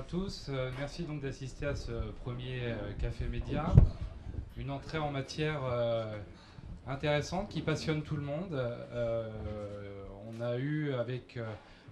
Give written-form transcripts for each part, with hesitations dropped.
tous. Merci donc d'assister à ce premier Café Média. Une entrée en matière intéressante qui passionne tout le monde. On a eu avec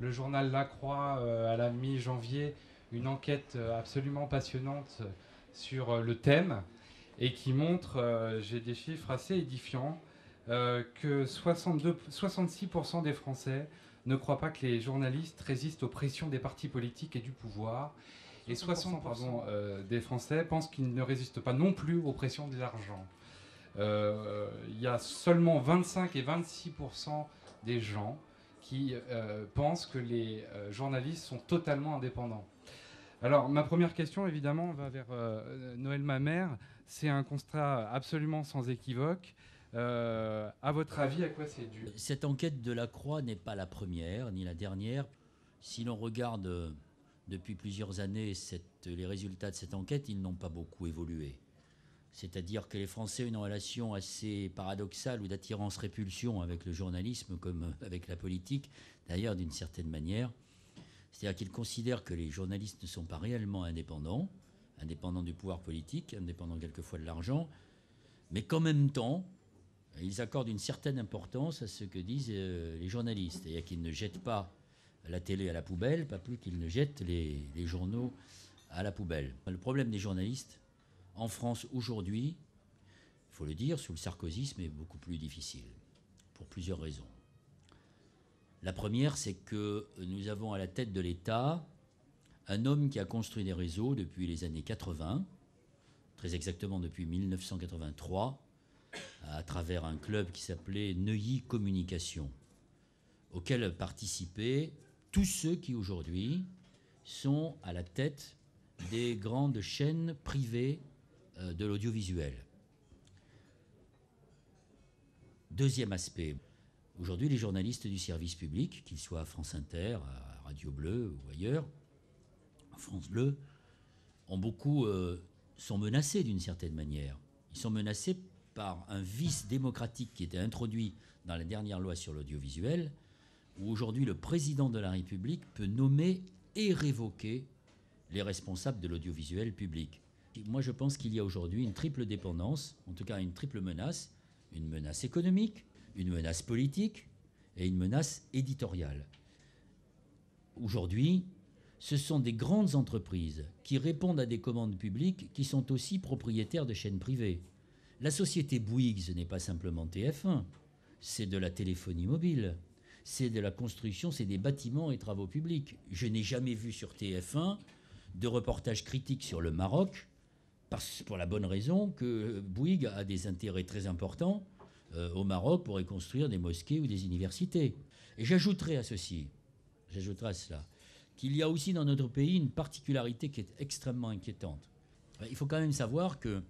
le journal La Croix à la mi-janvier une enquête absolument passionnante sur le thème et qui montre, j'ai des chiffres assez édifiants, que 66% des Français ne croient pas que les journalistes résistent aux pressions des partis politiques et du pouvoir. Et 60% des Français pensent qu'ils ne résistent pas non plus aux pressions de l'argent. Il y a seulement 25 et 26% des gens qui pensent que les journalistes sont totalement indépendants. Alors, ma première question, évidemment, va vers Noël Mamère. C'est un constat absolument sans équivoque. À votre avis, à quoi c'est dû? Cette enquête de la Croix n'est pas la première, ni la dernière. Si l'on regarde depuis plusieurs années les résultats de cette enquête, ils n'ont pas beaucoup évolué. C'est-à-dire que les Français ont une relation assez paradoxale ou d'attirance-répulsion avec le journalisme comme avec la politique, d'ailleurs d'une certaine manière. C'est-à-dire qu'ils considèrent que les journalistes ne sont pas réellement indépendants du pouvoir politique, indépendants quelquefois de l'argent, mais qu'en même temps, ils accordent une certaine importance à ce que disent les journalistes, et qu'ils ne jettent pas la télé à la poubelle, pas plus qu'ils ne jettent les journaux à la poubelle. Le problème des journalistes, en France aujourd'hui, il faut le dire, sous le sarkozysme, est beaucoup plus difficile, pour plusieurs raisons. La première, c'est que nous avons à la tête de l'État un homme qui a construit des réseaux depuis les années 80, très exactement depuis 1983, à travers un club qui s'appelait Neuilly Communication, auquel participaient tous ceux qui aujourd'hui sont à la tête des grandes chaînes privées de l'audiovisuel. Deuxième aspect, aujourd'hui les journalistes du service public, qu'ils soient à France Inter, à Radio Bleu ou ailleurs, à France Bleu, sont menacés d'une certaine manière. Ils sont menacés par un vice démocratique qui était introduit dans la dernière loi sur l'audiovisuel, où aujourd'hui le président de la République peut nommer et révoquer les responsables de l'audiovisuel public. Moi, je pense qu'il y a aujourd'hui une triple dépendance, en tout cas une triple menace, une menace économique, une menace politique et une menace éditoriale. Aujourd'hui, ce sont des grandes entreprises qui répondent à des commandes publiques qui sont aussi propriétaires de chaînes privées. La société Bouygues n'est pas simplement TF1, c'est de la téléphonie mobile, c'est de la construction, c'est des bâtiments et travaux publics. Je n'ai jamais vu sur TF1 de reportage critique sur le Maroc, pour la bonne raison que Bouygues a des intérêts très importants au Maroc pour y construire des mosquées ou des universités. Et j'ajouterai à cela, qu'il y a aussi dans notre pays une particularité qui est extrêmement inquiétante. Il faut quand même savoir que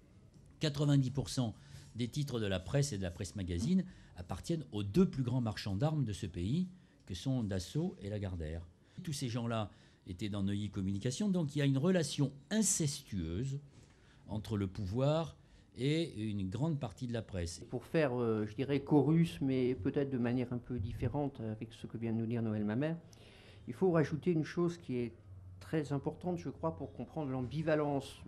90% des titres de la presse et de la presse magazine appartiennent aux deux plus grands marchands d'armes de ce pays, que sont Dassault et Lagardère. Tous ces gens-là étaient dans Neuilly Communication, donc il y a une relation incestueuse entre le pouvoir et une grande partie de la presse. Pour faire, je dirais, chorus, mais peut-être de manière un peu différente avec ce que vient de nous dire Noël Mamère, il faut rajouter une chose qui est très importante, je crois, pour comprendre l'ambivalence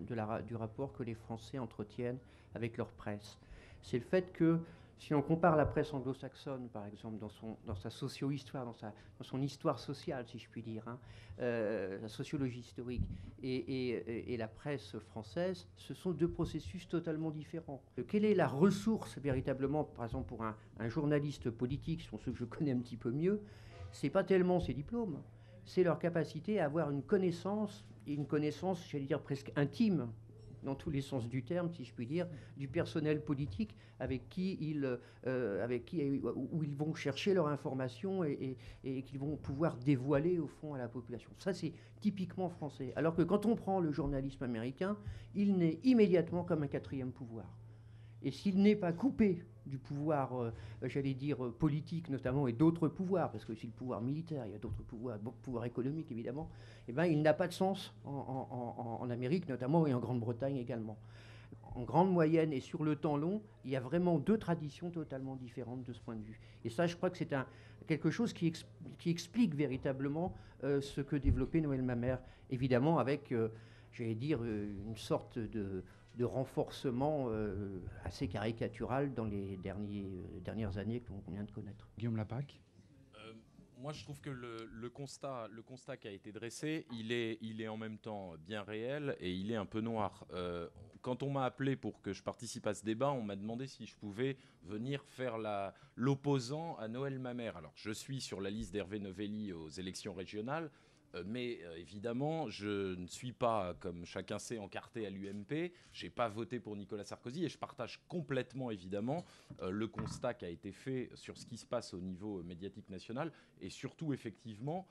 du rapport que les Français entretiennent avec leur presse. C'est le fait que, si on compare la presse anglo-saxonne, par exemple, dans sa socio-histoire, dans son histoire sociale, si je puis dire, la sociologie historique, et la presse française, ce sont deux processus totalement différents. Quelle est la ressource, véritablement, par exemple, pour un journaliste politique, ce sont ceux que je connais un petit peu mieux, c'est pas tellement ses diplômes, c'est leur capacité à avoir une connaissance, j'allais dire, presque intime, dans tous les sens du terme, si je puis dire, du personnel politique où ils vont chercher leur information et qu'ils vont pouvoir dévoiler au fond à la population. Ça, c'est typiquement français. Alors que quand on prend le journalisme américain, il naît immédiatement comme un quatrième pouvoir. Et s'il n'est pas coupé du pouvoir, j'allais dire, politique notamment, et d'autres pouvoirs, parce que aussi le pouvoir militaire, il y a d'autres pouvoirs, beaucoup de pouvoirs économiques évidemment, eh ben, il n'a pas de sens en Amérique notamment et en Grande-Bretagne également. en grande moyenne et sur le temps long, il y a vraiment deux traditions totalement différentes de ce point de vue. Et ça, je crois que c'est quelque chose qui explique véritablement ce que développait Noël Mamère, évidemment avec, j'allais dire, une sorte de renforcement assez caricatural dans les dernières années qu'on vient de connaître. Guillaume Lapac. Moi, je trouve que le constat qui a été dressé, il est en même temps bien réel et il est un peu noir. Quand on m'a appelé pour que je participe à ce débat, on m'a demandé si je pouvais venir faire l'opposant à Noël Mamère. Alors, je suis sur la liste d'Hervé Novelli aux élections régionales, mais évidemment, je ne suis pas, comme chacun sait, encarté à l'UMP. Je n'ai pas voté pour Nicolas Sarkozy et je partage complètement, évidemment, le constat qui a été fait sur ce qui se passe au niveau médiatique national. Et surtout, effectivement,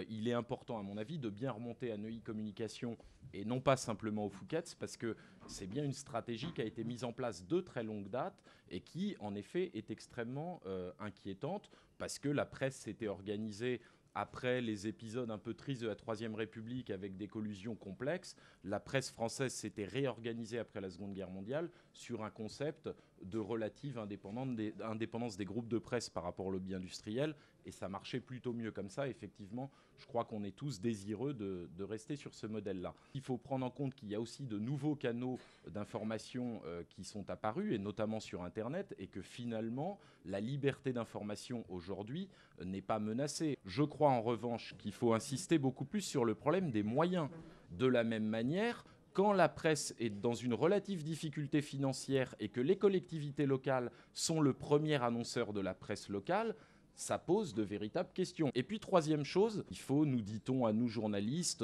il est important, à mon avis, de bien remonter à Neuilly Communication et non pas simplement au Fouquet's, parce que c'est bien une stratégie qui a été mise en place de très longue date et qui, en effet, est extrêmement inquiétante, parce que la presse s'était organisée après les épisodes un peu tristes de la Troisième République avec des collusions complexes. La presse française s'était réorganisée après la Seconde Guerre mondiale sur un concept de relative indépendance des groupes de presse par rapport au lobby industriel, et ça marchait plutôt mieux comme ça. Effectivement, je crois qu'on est tous désireux de rester sur ce modèle-là. Il faut prendre en compte qu'il y a aussi de nouveaux canaux d'information qui sont apparus, et notamment sur Internet, et que finalement, la liberté d'information aujourd'hui n'est pas menacée. Je crois en revanche qu'il faut insister beaucoup plus sur le problème des moyens. De la même manière, quand la presse est dans une relative difficulté financière et que les collectivités locales sont le premier annonceur de la presse locale, ça pose de véritables questions. Et puis, troisième chose, il faut, nous dit-on à nous journalistes,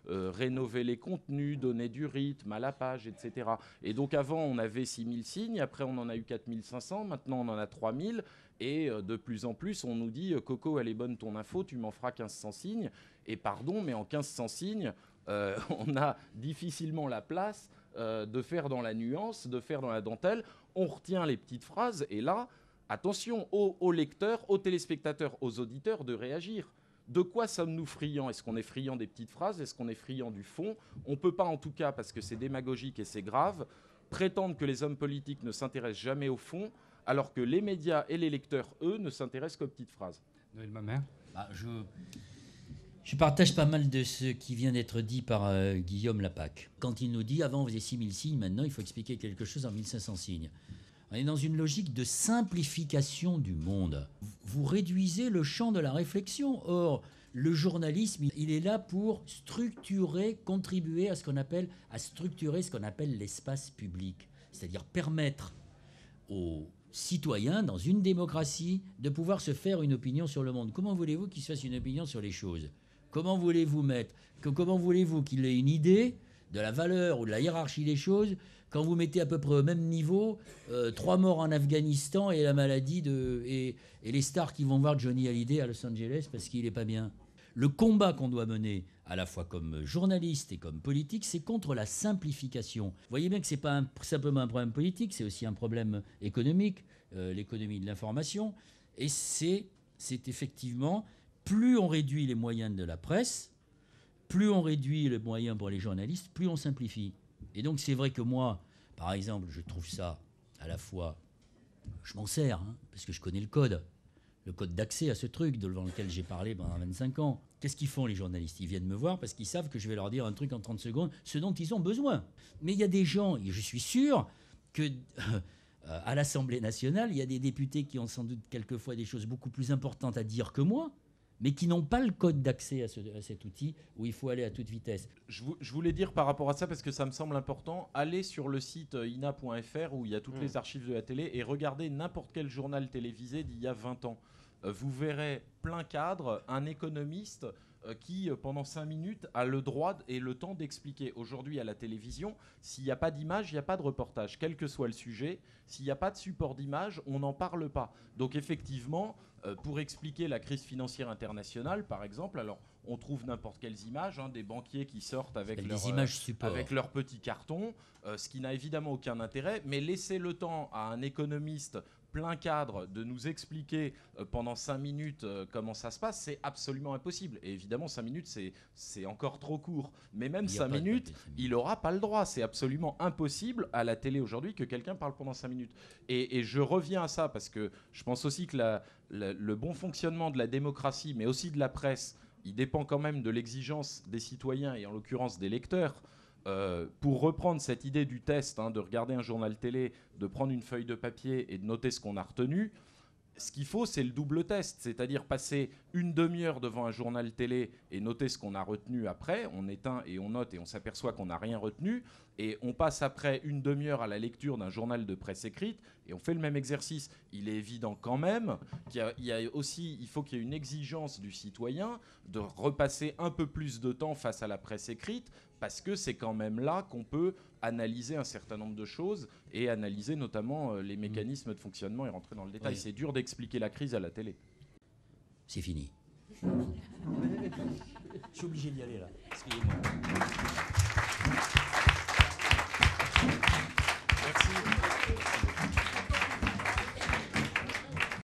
rénover les contenus, donner du rythme à la page, etc. Et donc avant, on avait 6000 signes, après on en a eu 4500, maintenant on en a 3000, et de plus en plus, on nous dit « Coco, elle est bonne ton info, tu m'en feras 1500 signes ». Et pardon, mais en 1500 signes, on a difficilement la place de faire dans la nuance, de faire dans la dentelle. On retient les petites phrases, et là, attention aux lecteurs, aux téléspectateurs, aux auditeurs de réagir. De quoi sommes-nous friands? Est-ce qu'on est friand des petites phrases? Est-ce qu'on est friand du fond? On ne peut pas, en tout cas, parce que c'est démagogique et c'est grave, prétendre que les hommes politiques ne s'intéressent jamais au fond, alors que les médias et les lecteurs, eux, ne s'intéressent qu'aux petites phrases. Noël Mamère. Je partage pas mal de ce qui vient d'être dit par Guillaume Lapac. Quand il nous dit, avant on faisait 6000 signes, maintenant il faut expliquer quelque chose en 1500 signes. On est dans une logique de simplification du monde. Vous réduisez le champ de la réflexion. Or, le journalisme, il est là pour structurer, contribuer à structurer ce qu'on appelle l'espace public. C'est-à-dire permettre aux citoyens, dans une démocratie, de pouvoir se faire une opinion sur le monde. Comment voulez-vous qu'il se fasse une opinion sur les choses? Comment voulez-vous qu'il ait une idée de la valeur ou de la hiérarchie des choses quand vous mettez à peu près au même niveau 3 morts en Afghanistan et la maladie et les stars qui vont voir Johnny Hallyday à Los Angeles parce qu'il n'est pas bien? Le combat qu'on doit mener, à la fois comme journaliste et comme politique, c'est contre la simplification. Vous voyez bien que ce n'est pas simplement un problème politique, c'est aussi un problème économique, l'économie de l'information. Et c'est effectivement, plus on réduit les moyens de la presse, plus on réduit les moyens pour les journalistes, plus on simplifie. Et donc c'est vrai que moi, par exemple, je trouve ça à la fois... Je m'en sers, parce que je connais le code d'accès à ce truc devant lequel j'ai parlé pendant 25 ans. Qu'est-ce qu'ils font les journalistes? Ils viennent me voir parce qu'ils savent que je vais leur dire un truc en 30 secondes, ce dont ils ont besoin. Mais il y a des gens, et je suis sûr que à l'Assemblée nationale, il y a des députés qui ont sans doute quelquefois des choses beaucoup plus importantes à dire que moi, mais qui n'ont pas le code d'accès à cet outil où il faut aller à toute vitesse. Je voulais dire par rapport à ça, parce que ça me semble important, allez sur le site ina.fr où il y a toutes les archives de la télé et regardez n'importe quel journal télévisé d'il y a 20 ans. Vous verrez plein cadre, un économiste qui, pendant 5 minutes, a le droit et le temps d'expliquer. Aujourd'hui, à la télévision, s'il n'y a pas d'image, il n'y a pas de reportage. Quel que soit le sujet, s'il n'y a pas de support d'image, on n'en parle pas. Donc effectivement, pour expliquer la crise financière internationale, par exemple, alors on trouve n'importe quelles images, des banquiers qui sortent avec leur petit carton, ce qui n'a évidemment aucun intérêt, mais laissez le temps à un économiste plein cadre, de nous expliquer pendant 5 minutes comment ça se passe, c'est absolument impossible. Et évidemment, 5 minutes, c'est encore trop court. Mais même 5 minutes, il n'aura pas le droit. C'est absolument impossible à la télé aujourd'hui que quelqu'un parle pendant 5 minutes. Et je reviens à ça parce que je pense aussi que le bon fonctionnement de la démocratie, mais aussi de la presse, il dépend quand même de l'exigence des citoyens et en l'occurrence des lecteurs. Pour reprendre cette idée du test, de regarder un journal télé, de prendre une feuille de papier et de noter ce qu'on a retenu, ce qu'il faut, c'est le double test, c'est-à-dire passer une demi-heure devant un journal télé et noter ce qu'on a retenu après. On éteint et on note et on s'aperçoit qu'on n'a rien retenu. Et on passe après une demi-heure à la lecture d'un journal de presse écrite et on fait le même exercice. Il est évident quand même il faut qu'il y ait une exigence du citoyen de repasser un peu plus de temps face à la presse écrite, parce que c'est quand même là qu'on peut analyser un certain nombre de choses et analyser notamment les mécanismes de fonctionnement et rentrer dans le détail. Oui. C'est dur d'expliquer la crise à la télé. C'est fini. Je suis obligé d'y aller là. Excusez-moi. Merci.